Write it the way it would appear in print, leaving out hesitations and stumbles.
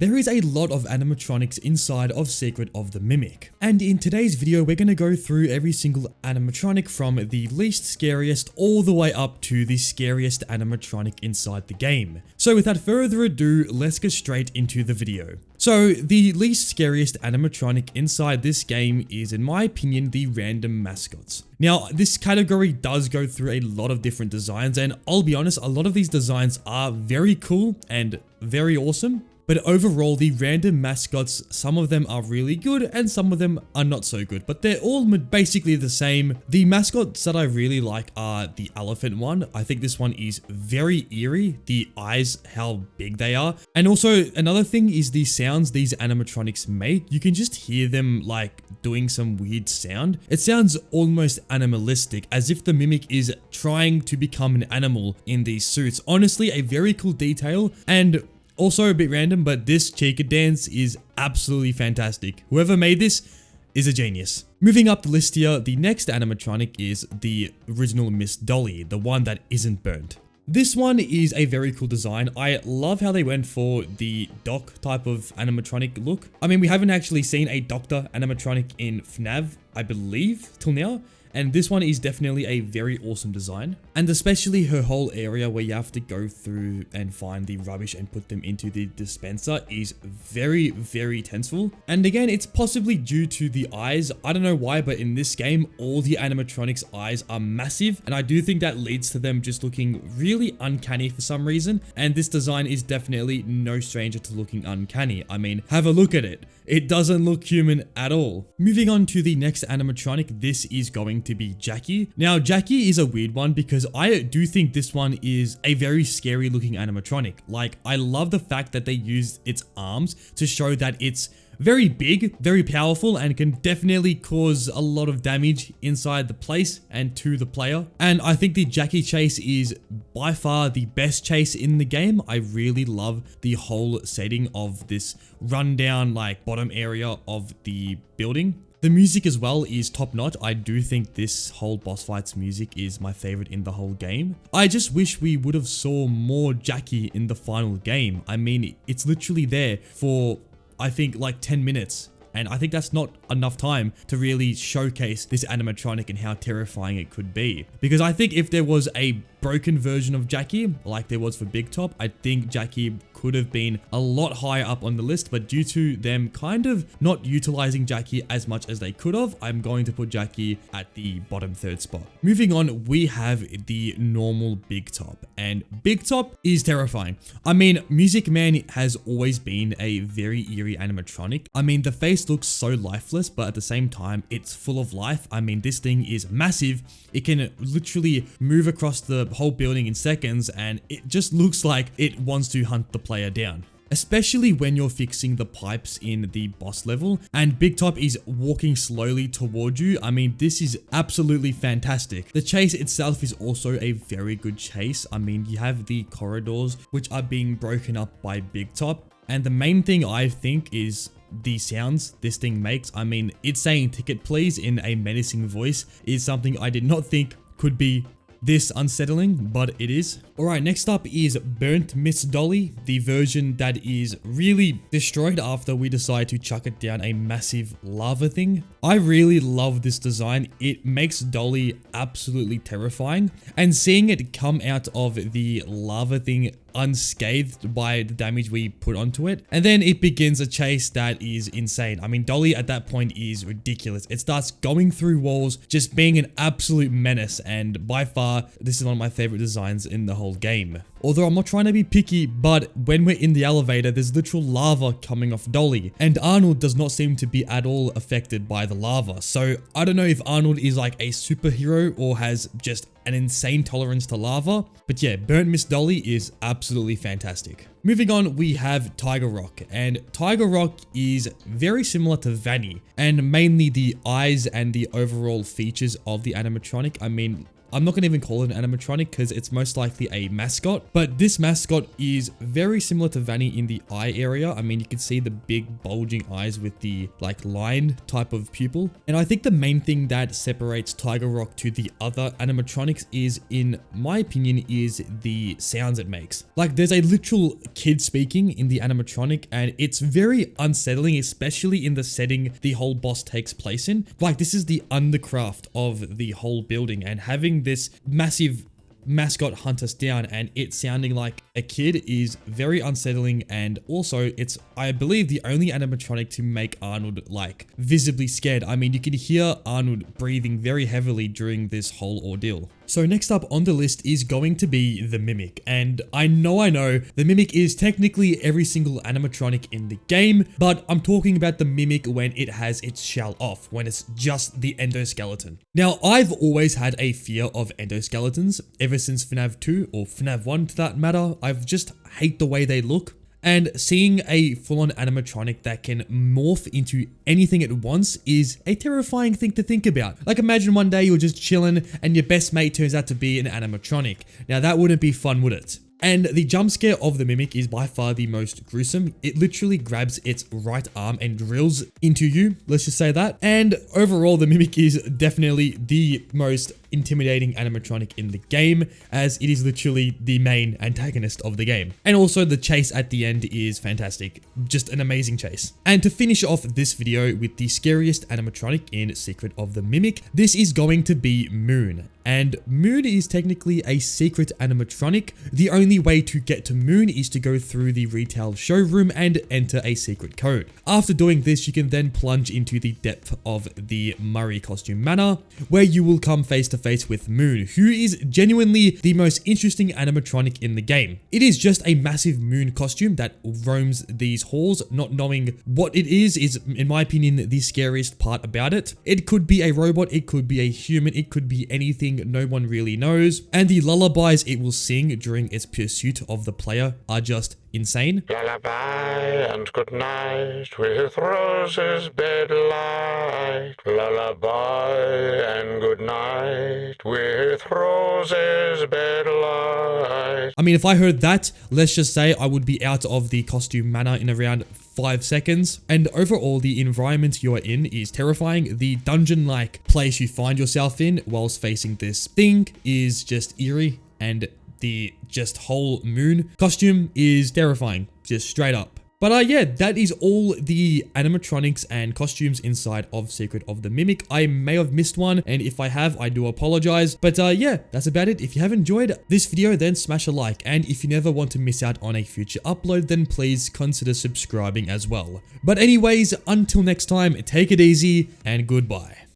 There is a lot of animatronics inside of Secret of the Mimic, and in today's video we're going to go through every single animatronic from the least scariest all the way up to the scariest animatronic inside the game. So without further ado, let's get straight into the video. So the least scariest animatronic inside this game is, in my opinion, the random mascots. Now, this category does go through a lot of different designs, and I'll be honest, a lot of these designs are very cool and very awesome. But overall, the random mascots, some of them are really good and some of them are not so good, but they're all basically the same. The mascots that I really like are the elephant one. I think this one is very eerie. The eyes, how big they are. And also another thing is the sounds these animatronics make. You can just hear them like doing some weird sound. It sounds almost animalistic, as if the mimic is trying to become an animal in these suits. Honestly, a very cool detail, and also a bit random, but this Chica dance is absolutely fantastic. Whoever made this is a genius. Moving up the list here, the next animatronic is the original Miss Dolly, the one that isn't burnt. This one is a very cool design. I love how they went for the doc type of animatronic look. I mean, we haven't actually seen a doctor animatronic in FNAF, I believe, till now. And this one is definitely a very awesome design. And especially her whole area where you have to go through and find the rubbish and put them into the dispenser is very, very tenseful. And again, it's possibly due to the eyes. I don't know why, but in this game, all the animatronics' eyes are massive. And I do think that leads to them just looking really uncanny for some reason. And this design is definitely no stranger to looking uncanny. I mean, have a look at it. It doesn't look human at all. Moving on to the next animatronic, this is going to be Jackie. Now, Jackie is a weird one because I do think this one is a very scary looking animatronic. Like, I love the fact that they used its arms to show that it's very big, very powerful, and can definitely cause a lot of damage inside the place and to the player. And I think the Jackie chase is by far the best chase in the game. I really love the whole setting of this rundown, like, bottom area of the building. The music as well is top notch. I do think this whole boss fight's music is my favorite in the whole game. I just wish we would have saw more Jackie in the final game. I mean, it's literally there for, I think, like 10 minutes. And I think that's not enough time to really showcase this animatronic and how terrifying it could be. Because I think if there was a broken version of Jackie, like there was for Big Top, I think Jackie could have been a lot higher up on the list, but due to them kind of not utilizing Jackie as much as they could have, I'm going to put Jackie at the bottom third spot. Moving on, we have the normal Big Top, and Big Top is terrifying. I mean, Music Man has always been a very eerie animatronic. I mean, the face looks so lifeless, but at the same time, it's full of life. I mean, this thing is massive. It can literally move across the whole building in seconds, and it just looks like it wants to hunt the player down. Especially when you're fixing the pipes in the boss level and Big Top is walking slowly toward you. I mean, this is absolutely fantastic. The chase itself is also a very good chase. I mean, you have the corridors which are being broken up by Big Top, and the main thing I think is the sounds this thing makes. I mean, it's saying "ticket please" in a menacing voice is something I did not think could be this unsettling, but it is. Alright, next up is Burnt Miss Dolly, the version that is really destroyed after we decide to chuck it down a massive lava thing. I really love this design. It makes Dolly absolutely terrifying, and seeing it come out of the lava thing unscathed by the damage we put onto it, and then it begins a chase that is insane. I mean, Dolly at that point is ridiculous. It starts going through walls, just being an absolute menace, and by far this is one of my favorite designs in the whole game. Although I'm not trying to be picky, but when we're in the elevator, there's literal lava coming off Dolly, and Arnold does not seem to be at all affected by the lava. So I don't know if Arnold is like a superhero or has just an insane tolerance to lava, but yeah, Burnt Miss Dolly is absolutely fantastic. Moving on, we have Tiger Rock, and Tiger Rock is very similar to Vanny, and mainly the eyes and the overall features of the animatronic. I mean, I'm not going to even call it an animatronic because it's most likely a mascot. But this mascot is very similar to Vanny in the eye area. I mean, you can see the big bulging eyes with the like line type of pupil. And I think the main thing that separates Tiger Rock to the other animatronics is, in my opinion, is the sounds it makes. Like there's a literal kid speaking in the animatronic and it's very unsettling, especially in the setting the whole boss takes place in. Like this is the undercraft of the whole building, and having this massive mascot hunt us down and it sounding like a kid is very unsettling. And also it's, I believe, the only animatronic to make Arnold like visibly scared. I mean, you can hear Arnold breathing very heavily during this whole ordeal. So next up on the list is going to be the Mimic. And I know the Mimic is technically every single animatronic in the game, but I'm talking about the Mimic when it has its shell off, when it's just the endoskeleton. Now, I've always had a fear of endoskeletons ever since FNAF 2 or FNAF 1 to that matter. I've just hate the way they look. And seeing a full-on animatronic that can morph into anything at once is a terrifying thing to think about. Like imagine one day you're just chilling and your best mate turns out to be an animatronic. Now that wouldn't be fun, would it? And the jump scare of the Mimic is by far the most gruesome. It literally grabs its right arm and drills into you, let's just say that. And overall, the Mimic is definitely the most intimidating animatronic in the game, as it is literally the main antagonist of the game. And also the chase at the end is fantastic. Just an amazing chase. And to finish off this video with the scariest animatronic in Secret of the Mimic, this is going to be Moon. And Moon is technically a secret animatronic. The only way to get to Moon is to go through the retail showroom and enter a secret code. After doing this, you can then plunge into the depth of the Murray costume manor, where you will come face to face with Moon, who is genuinely the most interesting animatronic in the game. It is just a massive Moon costume that roams these halls. Not knowing what it is, in my opinion, the scariest part about it. It could be a robot, it could be a human, it could be anything. No one really knows. And the lullabies it will sing during its pursuit of the player are just insane. Lullaby and good night with roses bed light. Lullaby and good night with roses bed light. I mean, if I heard that, let's just say I would be out of the costume manor in around 5 seconds. And overall, the environment you are in is terrifying. The dungeon-like place you find yourself in whilst facing this thing is just eerie, and the just whole Moon costume is terrifying, just straight up. But yeah, that is all the animatronics and costumes inside of Secret of the Mimic. I may have missed one, and if I have, I do apologize. But yeah, that's about it. If you have enjoyed this video, then smash a like. And if you never want to miss out on a future upload, then please consider subscribing as well. But anyways, until next time, take it easy and goodbye.